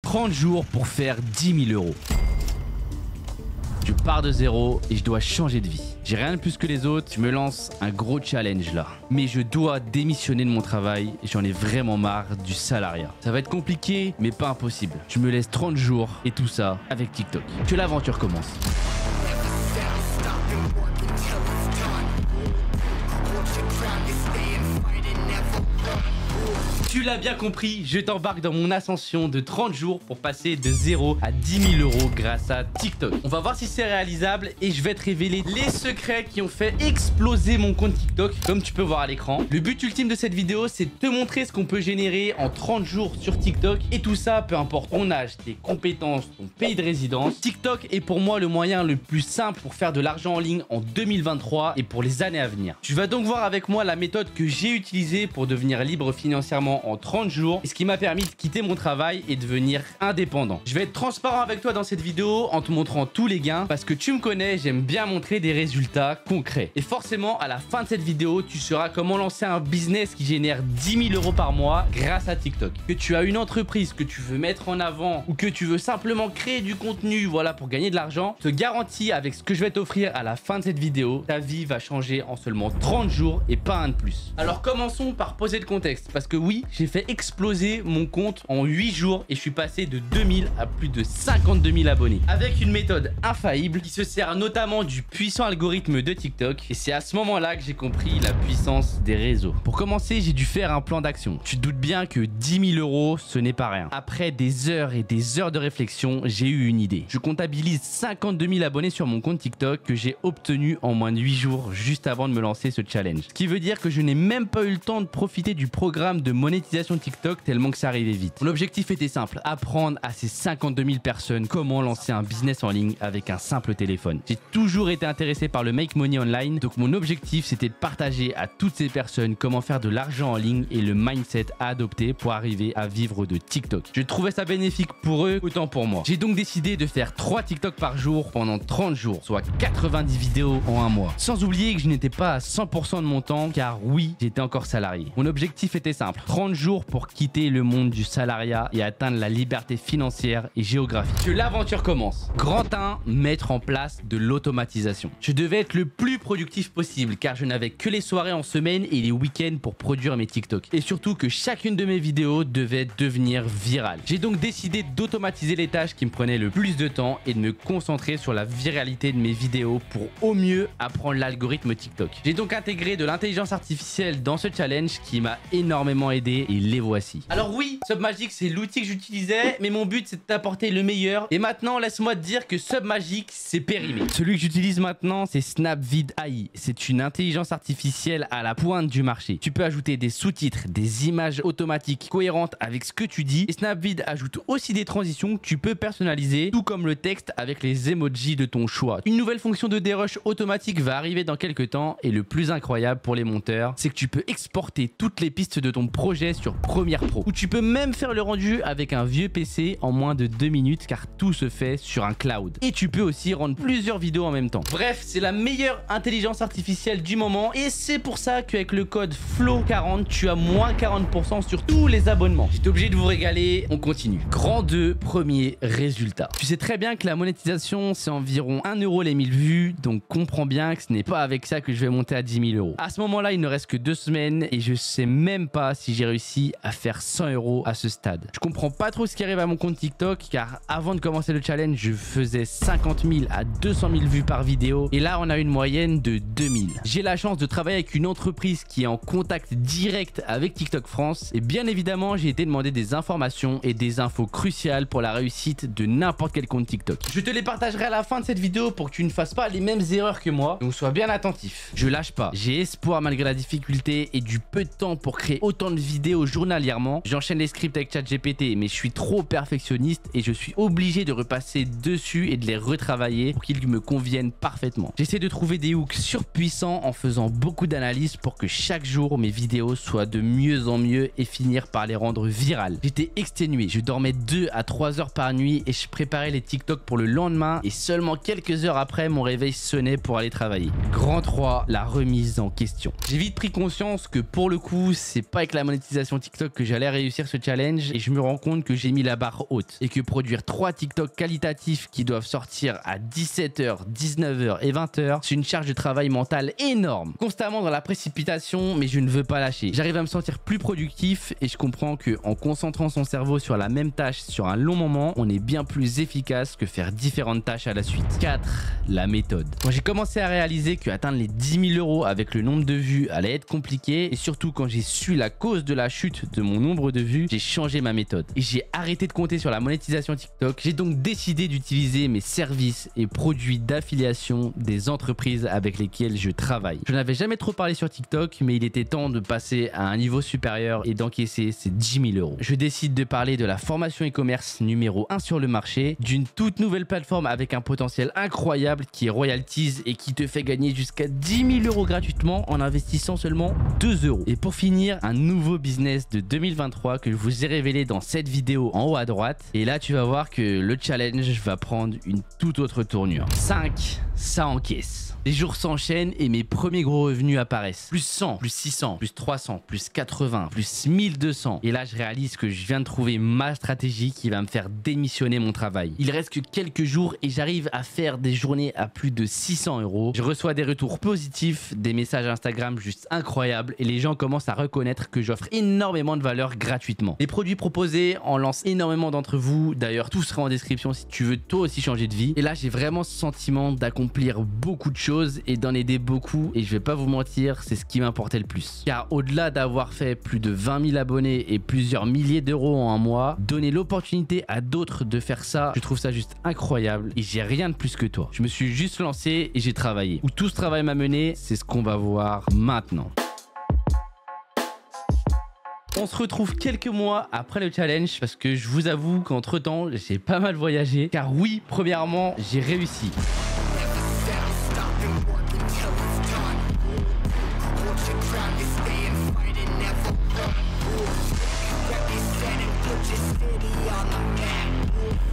30 jours pour faire 10 000 euros. Je pars de zéro et je dois changer de vie. J'ai rien de plus que les autres, je me lance un gros challenge là. Mais je dois démissionner de mon travail et j'en ai vraiment marre du salariat. Ça va être compliqué, mais pas impossible. Je me laisse 30 jours et tout ça avec TikTok. Que l'aventure commence. Tu l'as bien compris, je t'embarque dans mon ascension de 30 jours pour passer de 0 à 10 000 euros grâce à TikTok. On va voir si c'est réalisable et je vais te révéler les secrets qui ont fait exploser mon compte TikTok, comme tu peux voir à l'écran. Le but ultime de cette vidéo, c'est de te montrer ce qu'on peut générer en 30 jours sur TikTok. Et tout ça, peu importe ton âge, tes compétences, ton pays de résidence. TikTok est pour moi le moyen le plus simple pour faire de l'argent en ligne en 2023 et pour les années à venir. Tu vas donc voir avec moi la méthode que j'ai utilisée pour devenir libre financièrement en 30 jours et ce qui m'a permis de quitter mon travail et devenir indépendant. Je vais être transparent avec toi dans cette vidéo en te montrant tous les gains parce que tu me connais, j'aime bien montrer des résultats concrets. Et forcément, à la fin de cette vidéo, tu sauras comment lancer un business qui génère 10 000 euros par mois grâce à TikTok. Que tu as une entreprise que tu veux mettre en avant ou que tu veux simplement créer du contenu, voilà, pour gagner de l'argent, je te garantis avec ce que je vais t'offrir à la fin de cette vidéo, ta vie va changer en seulement 30 jours et pas un de plus. Alors commençons par poser le contexte parce que oui, j'ai fait exploser mon compte en 8 jours et je suis passé de 2000 à plus de 52 000 abonnés avec une méthode infaillible qui se sert notamment du puissant algorithme de TikTok et c'est à ce moment-là que j'ai compris la puissance des réseaux. Pour commencer, j'ai dû faire un plan d'action. Tu te doutes bien que 10 000 euros, ce n'est pas rien. Après des heures et des heures de réflexion, j'ai eu une idée. Je comptabilise 52 000 abonnés sur mon compte TikTok que j'ai obtenu en moins de 8 jours juste avant de me lancer ce challenge. Ce qui veut dire que je n'ai même pas eu le temps de profiter du programme de monétisation TikTok tellement que ça arrivait vite. Mon objectif était simple, apprendre à ces 52 000 personnes comment lancer un business en ligne avec un simple téléphone. J'ai toujours été intéressé par le make money online, donc mon objectif c'était de partager à toutes ces personnes comment faire de l'argent en ligne et le mindset à adopter pour arriver à vivre de TikTok. Je trouvais ça bénéfique pour eux autant pour moi. J'ai donc décidé de faire 3 TikTok par jour pendant 30 jours, soit 90 vidéos en un mois. Sans oublier que je n'étais pas à 100% de mon temps car oui, j'étais encore salarié. Mon objectif était simple, 30 jours pour quitter le monde du salariat et atteindre la liberté financière et géographique. Que l'aventure commence. Grand 1, mettre en place de l'automatisation. Je devais être le plus productif possible car je n'avais que les soirées en semaine et les week-ends pour produire mes TikTok. Et surtout que chacune de mes vidéos devait devenir virale. J'ai donc décidé d'automatiser les tâches qui me prenaient le plus de temps et de me concentrer sur la viralité de mes vidéos pour au mieux apprendre l'algorithme TikTok. J'ai donc intégré de l'intelligence artificielle dans ce challenge qui m'a énormément aidé et les voici. Alors oui, Submagic c'est l'outil que j'utilisais, mais mon but c'est de t'apporter le meilleur. Et maintenant, laisse-moi te dire que Submagic c'est périmé. Celui que j'utilise maintenant, c'est Snapvid AI. C'est une intelligence artificielle à la pointe du marché. Tu peux ajouter des sous-titres, des images automatiques cohérentes avec ce que tu dis. Et Snapvid ajoute aussi des transitions que tu peux personnaliser, tout comme le texte avec les emojis de ton choix. Une nouvelle fonction de dérush automatique va arriver dans quelques temps et le plus incroyable pour les monteurs, c'est que tu peux exporter toutes les pistes de ton projet sur Premiere Pro. Ou tu peux même faire le rendu avec un vieux PC en moins de 2 minutes car tout se fait sur un cloud. Et tu peux aussi rendre plusieurs vidéos en même temps. Bref, c'est la meilleure intelligence artificielle du moment et c'est pour ça qu'avec le code FLOW40, tu as moins 40% sur tous les abonnements. J'étais obligé de vous régaler, on continue. Grand 2, premier résultat. Tu sais très bien que la monétisation, c'est environ 1 euro les 1000 vues, donc comprends bien que ce n'est pas avec ça que je vais monter à 10 000 euros. À ce moment-là, il ne reste que 2 semaines et je sais même pas si j'ai réussi à faire 100 euros à ce stade. Je comprends pas trop ce qui arrive à mon compte TikTok car avant de commencer le challenge, je faisais 50 000 à 200 000 vues par vidéo et là, on a une moyenne de 2000. J'ai la chance de travailler avec une entreprise qui est en contact direct avec TikTok France et bien évidemment, j'ai été demander des informations et des infos cruciales pour la réussite de n'importe quel compte TikTok. Je te les partagerai à la fin de cette vidéo pour que tu ne fasses pas les mêmes erreurs que moi, donc sois bien attentif. Je lâche pas, j'ai espoir malgré la difficulté et du peu de temps pour créer autant de vidéos journalièrement. J'enchaîne les scripts avec ChatGPT mais je suis trop perfectionniste et je suis obligé de repasser dessus et de les retravailler pour qu'ils me conviennent parfaitement. J'essaie de trouver des hooks surpuissants en faisant beaucoup d'analyses pour que chaque jour mes vidéos soient de mieux en mieux et finir par les rendre virales. J'étais exténué, je dormais 2 à 3 heures par nuit et je préparais les TikTok pour le lendemain et seulement quelques heures après mon réveil sonnait pour aller travailler. Grand 3, la remise en question. J'ai vite pris conscience que pour le coup, c'est pas avec la monétisation monétisation TikTok que j'allais réussir ce challenge et je me rends compte que j'ai mis la barre haute et que produire 3 TikTok qualitatifs qui doivent sortir à 17h, 19h et 20h, c'est une charge de travail mentale énorme. Constamment dans la précipitation, mais je ne veux pas lâcher. J'arrive à me sentir plus productif et je comprends que en concentrant son cerveau sur la même tâche sur un long moment, on est bien plus efficace que faire différentes tâches à la suite. 4. La méthode. Quand j'ai commencé à réaliser que atteindre les 10 000 € avec le nombre de vues allait être compliqué et surtout quand j'ai su la cause de la chute de mon nombre de vues, j'ai changé ma méthode et j'ai arrêté de compter sur la monétisation TikTok. J'ai donc décidé d'utiliser mes services et produits d'affiliation des entreprises avec lesquelles je travaille. Je n'avais jamais trop parlé sur TikTok, mais il était temps de passer à un niveau supérieur et d'encaisser ces 10 000 €. Je décide de parler de la formation e-commerce numéro 1 sur le marché, d'une toute nouvelle plateforme avec un potentiel incroyable qui est Royalties et qui te fait gagner jusqu'à 10 000 € gratuitement en investissant seulement 2 €. Et pour finir, un nouveau business de 2023 que je vous ai révélé dans cette vidéo en haut à droite. Et là, tu vas voir que le challenge va prendre une toute autre tournure. 5. Ça encaisse. Les jours s'enchaînent et mes premiers gros revenus apparaissent. Plus 100, plus 600, plus 300, plus 80, plus 1200. Et là, je réalise que je viens de trouver ma stratégie qui va me faire démissionner mon travail. Il reste que quelques jours et j'arrive à faire des journées à plus de 600 €. Je reçois des retours positifs, des messages Instagram juste incroyables et les gens commencent à reconnaître que j'offre énormément de valeur gratuitement. Les produits proposés en lancent énormément d'entre vous. D'ailleurs, tout sera en description si tu veux toi aussi changer de vie. Et là, j'ai vraiment ce sentiment d'accomplir beaucoup de choses et d'en aider beaucoup et je vais pas vous mentir, c'est ce qui m'importait le plus. Car au-delà d'avoir fait plus de 20 000 abonnés et plusieurs milliers d'euros en un mois, donner l'opportunité à d'autres de faire ça, je trouve ça juste incroyable et j'ai rien de plus que toi. Je me suis juste lancé et j'ai travaillé. Où tout ce travail m'a mené, c'est ce qu'on va voir maintenant. On se retrouve quelques mois après le challenge parce que je vous avoue qu'entre temps, j'ai pas mal voyagé. Car oui, premièrement, j'ai réussi.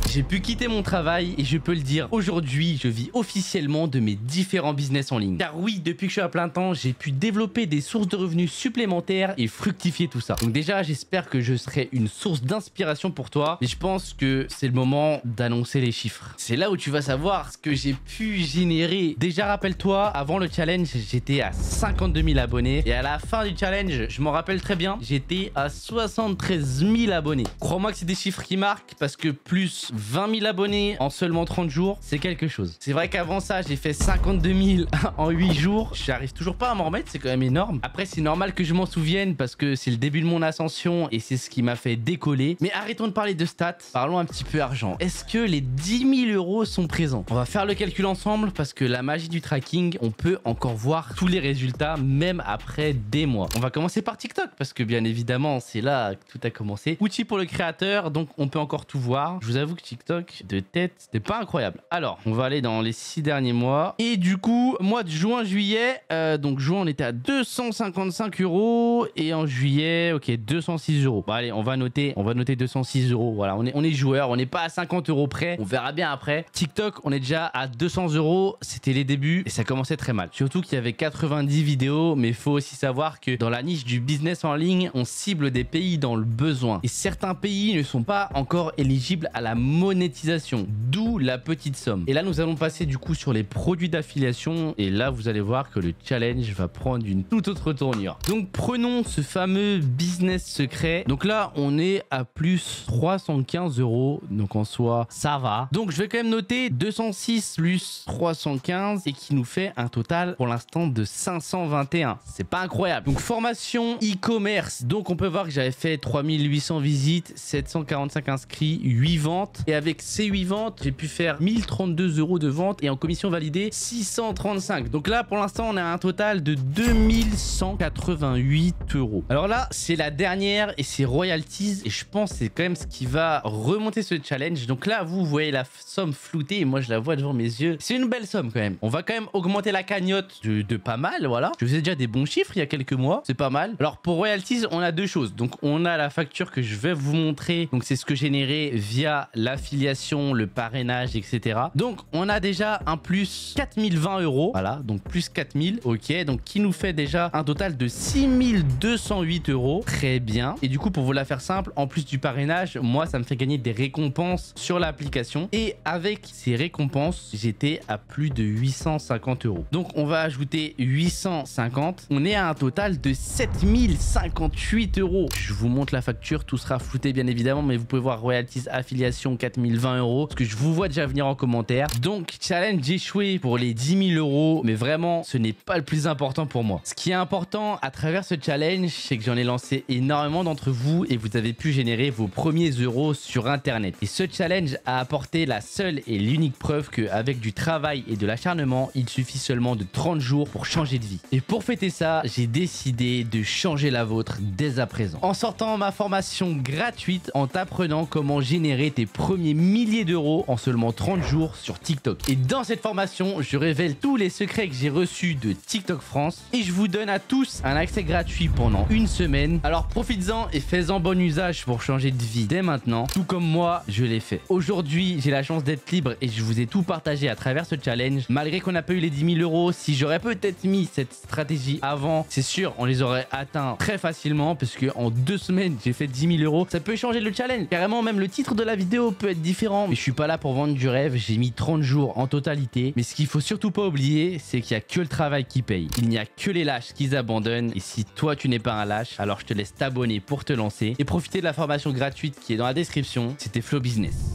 J'ai pu quitter mon travail et je peux le dire, aujourd'hui, je vis officiellement de mes différents business en ligne. Car oui, depuis que je suis à plein temps, j'ai pu développer des sources de revenus supplémentaires et fructifier tout ça. Donc déjà, j'espère que je serai une source d'inspiration pour toi. Et je pense que c'est le moment d'annoncer les chiffres. C'est là où tu vas savoir ce que j'ai pu générer. Déjà, rappelle-toi, avant le challenge, j'étais à 52 000 abonnés. Et à la fin du challenge, je m'en rappelle très bien, j'étais à 73 000 abonnés. Crois-moi que c'est des chiffres qui marquent parce que plus 20 000 abonnés en seulement 30 jours, c'est quelque chose. C'est vrai qu'avant ça, j'ai fait 52 000 en 8 jours. J'arrive toujours pas à m'en remettre, c'est quand même énorme. Après, c'est normal que je m'en souvienne parce que c'est le début de mon ascension et c'est ce qui m'a fait décoller. Mais arrêtons de parler de stats, parlons un petit peu argent. Est-ce que les 10 000 € sont présents? On va faire le calcul ensemble parce que la magie du tracking, on peut encore voir tous les résultats même après des mois. On va commencer par TikTok parce que bien évidemment, c'est là que tout a commencé. Outil pour le créateur, donc on peut encore tout voir. Je vous avoue que TikTok de tête, c'était pas incroyable. Alors, on va aller dans les 6 derniers mois. Et du coup, mois de juin, juillet, donc juin, on était à 255 € et en juillet, ok, 206 €. Bon, allez, on va noter 206 €. Voilà, on est joueur, on n'est pas à 50 € près. On verra bien après. TikTok, on est déjà à 200 €. C'était les débuts et ça commençait très mal. Surtout qu'il y avait 90 vidéos, mais il faut aussi savoir que dans la niche du business en ligne, on cible des pays dans le besoin. Et certains pays ne sont pas encore éligibles à la monétisation, d'où la petite somme. Et là, nous allons passer du coup sur les produits d'affiliation et là, vous allez voir que le challenge va prendre une toute autre tournure. Donc, prenons ce fameux business secret. Donc là, on est à plus 315 €. Donc en soi, ça va. Donc, je vais quand même noter 206 plus 315 et qui nous fait un total pour l'instant de 521. C'est pas incroyable. Donc, formation e-commerce. Donc, on peut voir que j'avais fait 3800 visites, 745 inscrits, 8 ventes. Et avec ces 8 ventes, j'ai pu faire 1032 € de vente et en commission validée 635. Donc là, pour l'instant, on a un total de 2188 €. Alors là, c'est la dernière et c'est Royalties. Et je pense que c'est quand même ce qui va remonter ce challenge. Donc là, vous voyez la somme floutée et moi, je la vois devant mes yeux. C'est une belle somme quand même. On va quand même augmenter la cagnotte de pas mal, voilà. Je faisais déjà des bons chiffres il y a quelques mois. C'est pas mal. Alors pour Royalties, on a deux choses. Donc on a la facture que je vais vous montrer. Donc c'est ce que j'ai généré via la l'affiliation, le parrainage, etc. Donc, on a déjà un plus 4020 euros. Voilà, donc plus 4000. Ok, donc qui nous fait déjà un total de 6208 euros. Très bien. Et du coup, pour vous la faire simple, en plus du parrainage, moi, ça me fait gagner des récompenses sur l'application. Et avec ces récompenses, j'étais à plus de 850 euros. Donc, on va ajouter 850. On est à un total de 7058 euros. Je vous montre la facture. Tout sera flouté, bien évidemment, mais vous pouvez voir royalties, affiliation, 4020 euros. Parce que je vous vois déjà venir en commentaire. Donc, challenge échoué pour les 10 000 euros. Mais vraiment, ce n'est pas le plus important pour moi. Ce qui est important à travers ce challenge, c'est que j'en ai lancé énormément d'entre vous et vous avez pu générer vos premiers euros sur Internet. Et ce challenge a apporté la seule et l'unique preuve qu'avec du travail et de l'acharnement, il suffit seulement de 30 jours pour changer de vie. Et pour fêter ça, j'ai décidé de changer la vôtre dès à présent. En sortant ma formation gratuite en t'apprenant comment générer tes premiers milliers d'euros en seulement 30 jours sur TikTok. Et dans cette formation, je révèle tous les secrets que j'ai reçus de TikTok France et je vous donne à tous un accès gratuit pendant une semaine. Alors profites-en et fais-en bon usage pour changer de vie dès maintenant, tout comme moi, je l'ai fait. Aujourd'hui, j'ai la chance d'être libre et je vous ai tout partagé à travers ce challenge. Malgré qu'on n'a pas eu les 10 000 euros, si j'aurais peut-être mis cette stratégie avant, c'est sûr, on les aurait atteints très facilement parce que en 2 semaines, j'ai fait 10 000 euros. Ça peut changer le challenge. Carrément, même le titre de la vidéo peut être différent. Mais je suis pas là pour vendre du rêve. J'ai mis 30 jours en totalité. Mais ce qu'il faut surtout pas oublier, c'est qu'il y a que le travail qui paye. Il n'y a que les lâches qui abandonnent. Et si toi, tu n'es pas un lâche, alors je te laisse t'abonner pour te lancer et profiter de la formation gratuite qui est dans la description. C'était Flow Business.